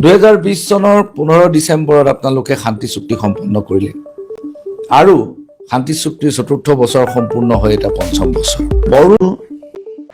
2020 চনৰ 15 ডিচেম্বৰত আপোনালোকে শান্তি চুক্তি সম্পন্ন কৰিলে আৰু শান্তি চুক্তিৰ চতুৰ্থ বছৰ সম্পূৰ্ণ হৈ এটা পঞ্চম বছৰ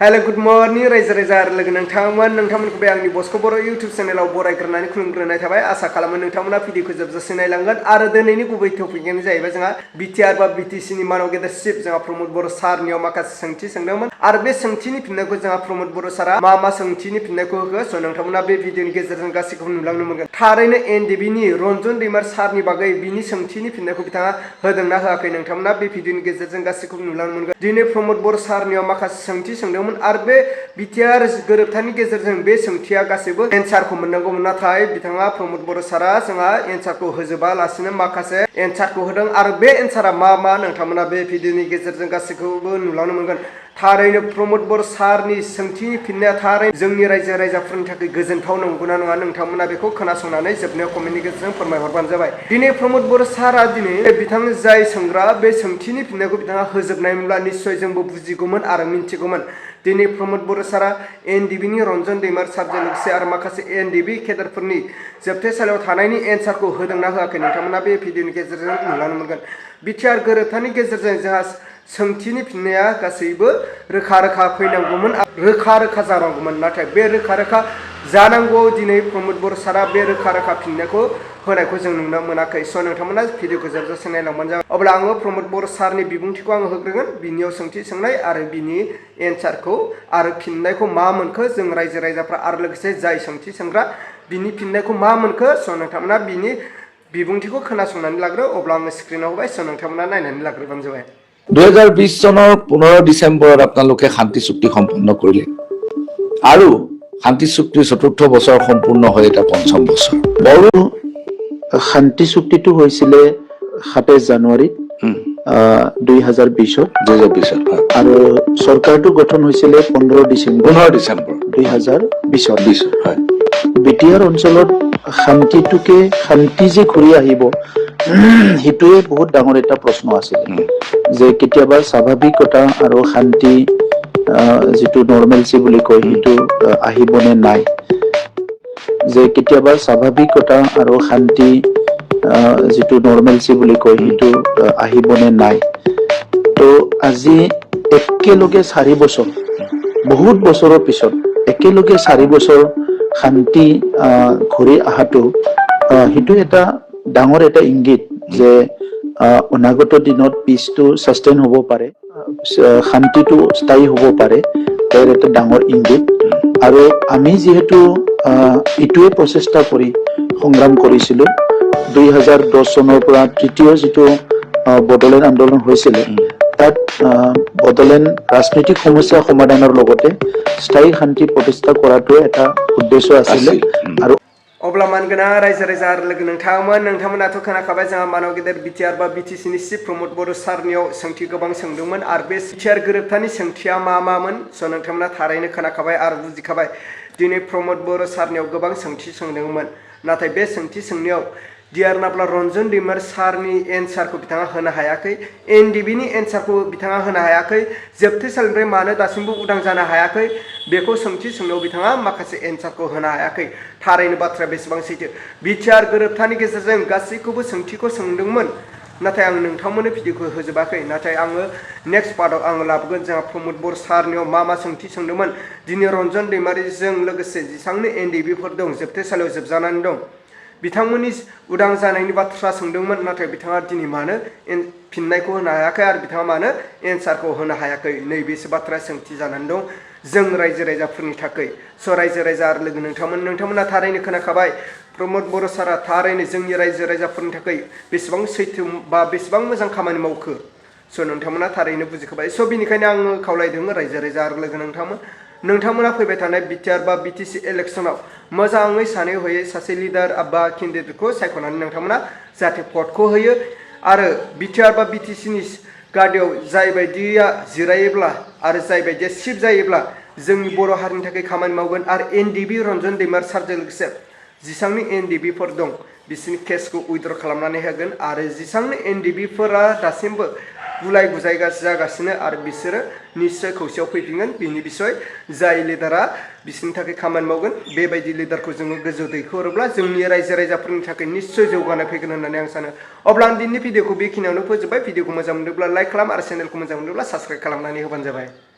Hello, good morning, Razer लोगो नोंथांमोनखौ बे आंनि बस्क बर' YouTube चेनेलाव बरायग्रोनानै खुलुमग्रोनाय थाबाय आसा खालामो नोंथांमोना भिडिअखौ जोबजासिम नायलांगोन आरो दिनैनि गुबै टपिकआनो जाहैबाय जोंहा बिटिआर बा बिटिसिनि मानाव गेदेरसिप जोंहा प्रमोद बर' सारनियाव माखासे सोंथि सोंदोंमोन आरो बे सोंथिनि फिननायखौ जोंहा प्रमोद बर' सारा मा सोंथिनि फिननायखौ होखो स' नोंथांमोना बे भिडिअनि गेजेरजों गासैखौबो नुलांनो मोनगोन थारैनो एनडिबिनि रन्जन दैमार सारनि बागै बिनि सोंथिनि फिननायखौ बिथाङा होदोंना होआखै नोंथांमोना बे भिडिअनि गेजेरजों गासैखौबो नुलांनो मोनगोन दिनै प्रमोद बर' सारनियाव माखासे सोंथि सोंदोंमोन आरो बे बिटिआर गोरोबथानि गेजेरजों बे सोंथिया गासैबो एन्सारखौ मोननांगौमोन नाथाय बिथाङा प्रमोद बर' सारा जोंहा एन्सारखौ होजोबालासिनो माखासे एन्सारखौ होदों आरो बे एन्सारा मा नोंथांमोना बे भिडिअनि गेजेरजों गासैखौबो नुलांनो मोनगोन थारैनो प्रमोद बर' सारनि सोंथिनि फिननाया थारैनो जोंनि रायजो राजाफोरनि थाखाय गोजोनथाव नंगौना नङा नोंथांमोना बेखौ खोनासंनानै जोबनायाव कमेन्टनि गेजेरजों फोरमायहरबानो जाबाय दिनै प्रमोद बर' सारा दिनै बिथां जाय सोंग्रा बे सोंथिनि फिननायखौ बिथाङा होजोबनायमोनब्ला निस्सय जोंबो बुजिगौमोन आरो मिन्थिगौमोन दिनै प्रमोद बर' सारा एनडिबिनि रन्जन दैमार सारजों लोगोसे आरो माखासे एनडिबि केडारफोरनि जोबथेसालियाव थानायनि एन्सारखौ होदोंना होआखै नोंथांमोना बे भिडिअनि गेजेरजों नुलांनो मोनगोन बिटिआर गोरोबथानि गेजेरजों जोंहा सोंथिनि फिननाया गासैबो रोखा फैनांगौमोन रोखा जानांगौमोन नाथाय बे रोखा जानांगौ दिनै प्रमोद बर' सारा बे रोखा फिननायखौ होनायखौ जों नुनो मोनाखै स' नोंथांमोना भिडिअखौ जोबजासिम नायलांबानो जाबाय अब्ला आङो प्रमोद बर' सारनि बिबुंथिखौ आङो होग्रोगोन बिनियाव सोंथि सोंनाय आरो बिनि एन्सारखौ आरो फिननायखौ मा मोनखो जों रायजो राजाफ्रा आरो लोगोसे जाय सोंथि सोंग्रा बिनि फिननायखौ मा मोनखो स' नोंथांमोना बिनि बिबुंथिखौ खोनासंनानै लाग्रो अब्ला आङो स्क्रिनाव होबाय स' नोंथांमोना नायनानै लाग्रोबानो जाबाय 2020 চনৰ 15 ডিচেম্বৰত আপোনালোকে শান্তি চুক্তি সম্পন্ন কৰিলে আৰু শান্তি চুক্তিৰ চতুৰ্থ বছৰ সম্পূৰ্ণ হৈ এটা পঞ্চম বছৰ শান্তি চুক্তিটো হৈছিলে 27 জানুৱাৰীত 2020 আৰু চৰকাৰটো গঠন হৈছিলে 15 ডিচেম্বৰ 2020 হয় বিটিআৰ অঞ্চলত শান্তি যে ঘূৰি আহিব সেইটোৱে বহুত ডাঙৰ এটা প্ৰশ্ন আছিল যে কেতিয়াবা স্বাভাৱিকতা আৰু শান্তি যিটো নৰ্মেলচি বুলি কয় সেইটো আহিবনে নাই যে কেতিয়াবা স্বাভাৱিকতা আৰু শান্তি যিটো নৰ্মেলচি বুলি কয় সেইটো আহিবনে নাই তো আজি একেলগে 4 বছৰ বহুত বছৰৰ পিছত একেলগে 4 বছৰ শান্তি ঘূৰি আহাটো সেইটো এটা ডাঙৰ এটা ইংগিত যে অনাগত দিনত পিছটো সাস্টেইন হ'ব পাৰে শান্তিটো স্থায়ী হ'ব পাৰে তাৰ এটা ডাঙৰ ইংগিত আৰু আমি যেহেতু ইটোৱে প্ৰচেষ্টা কৰি সংগ্ৰাম কৰিছিলো 2010 চনৰ পৰা তৃতীয় যিটো বড়োলেণ্ড আন্দোলন হৈছিল তাত বড়োলেণ্ড ৰাজনৈতিক সমস্যা সমাধানৰ লগতে স্থায়ী শান্তি প্ৰতিষ্ঠা কৰাটো এটা উদ্দেশ্য আছিল আৰু अब्ला मानगोना रायजो राजा आरो लोगो नोंथांमोनाथ' खोनाखाबाय जोंहा मानाव गेदेर बिटिआर बा बिटिसिनि चिफ प्रमोद बर' सारनियाव सोंथि गोबां सोंदोंमोन आरो बे बिटिआर गोरोबथानि सोंथिया मामोन स' नोंथांमोना थारैनो खोनाखाबाय आरो बुजिखाबाय दिनै प्रमोद बर' सारनियाव गोबां सोंथि सोंदोंमोन नाथाय बे सोंथि सोंनायाव डिआर नाब्ला रन्जन दैमार सारनि एन्सारखौ बिथाङा होनो हायाखै एनडिबिनि एन्सारखौ बिथाङा होनो हायाखै जोबथेसालिनिफ्राय मानो दासिमबो उदां जानो हायाखै बेखौ सोंथि सोंनायाव बिथाङा माखासे एन्सारखौ होनो हायाखै थारैनो बाथ्राया बेसेबां सैथो बिटिआर गोरोबथानि गेजेरजों गासैखौबो सोंथिखौ सोंदोंमोन नाथाय आं नोंथांमोननो भिडिअखौ होजोबाखै नाथाय आङो नेक्स्ट पार्टआव आङो लाबोगोन जोंहा प्रमोद बर' सारनियाव मा सोंथि सोंदोंमोन दिनै रन्जन दैमारिजों लोगोसे जेसेबांनो एनडिबिफोर दं जोबथेसालियाव जोबजानानै दं बिथांमोननि उदां जानायनि बाथ्रा सोंदोंमोन नाथाय बिथाङा दिनै मानो फिननायखौ होनो हायाखै आरो बिथाङा मानो एन्सारखौ होनो हायाखै नैबेसो बाथ्राया सोंथि जानानै दं जों रायजो राजाफोरनि थाखाय स' रायजो राजा आरो लोगो नोंथांमोना थारैनो खोनाखाबाय प्रमोद बर' सारा थारैनो जोंनि रायजो राजाफोरनि थाखाय बेसेबां सैथो बा बेसेबां मोजां खामानि मावखो स' नोंथांमोना थारैनो बुजिखाबाय स' बिनिखायनो आङो खावलायदों रायजो राजा आरो लोगो नोंथांमोना फैबाय थानाय बिटिआर बा बिटिसि इलेक्सनाव मोजाङै सानै हयै सासे लिडार बा केन्डिडेटखौ सायख'नानै नोंथांमोना जाहाथे भटखौ होयो आरो बिटिआर बा बिटिसिनि गादियाव जाय बायदिया जिरायोब्ला आरो जाय बायदिया चिफ जायोब्ला जोंनि बर' हारिनि थाखाय खामानि मावगोन आरो एनडिबि रन्जन दैमार सारजों लोगोसे जेसेबांनि एनडिबिफोर दं बिसोरनि केसखौ उइद्र खालामनानै होगोन आरो जेसांनो एनडिबिफोरा दासिमबो गुलाय गुजाय जागासिनो आरो बिसोरो निश्चय खौसेयाव फैफिनगोन बिनि बिसय जाय लिडारा बिसोरनि थाखाय खामानि मावगोन बेबायदि लिडारखौ जोङो गोजौ दैखोहरोब्ला जोंनि रायजो राजाफोरनि थाखाय निश्चय जौगानाय फैगोन होननानै आं सानो अब्ला आं दिनैनि भिडिअखौ बेखिनियावनो फोजोबबाय भिडिअखौ मोजां मोनदोंब्ला लाइक खालाम आरो चेनेलखौ मोजां मोनदोंब्ला साबस्क्राइब खालामनानै होबानो जाबाय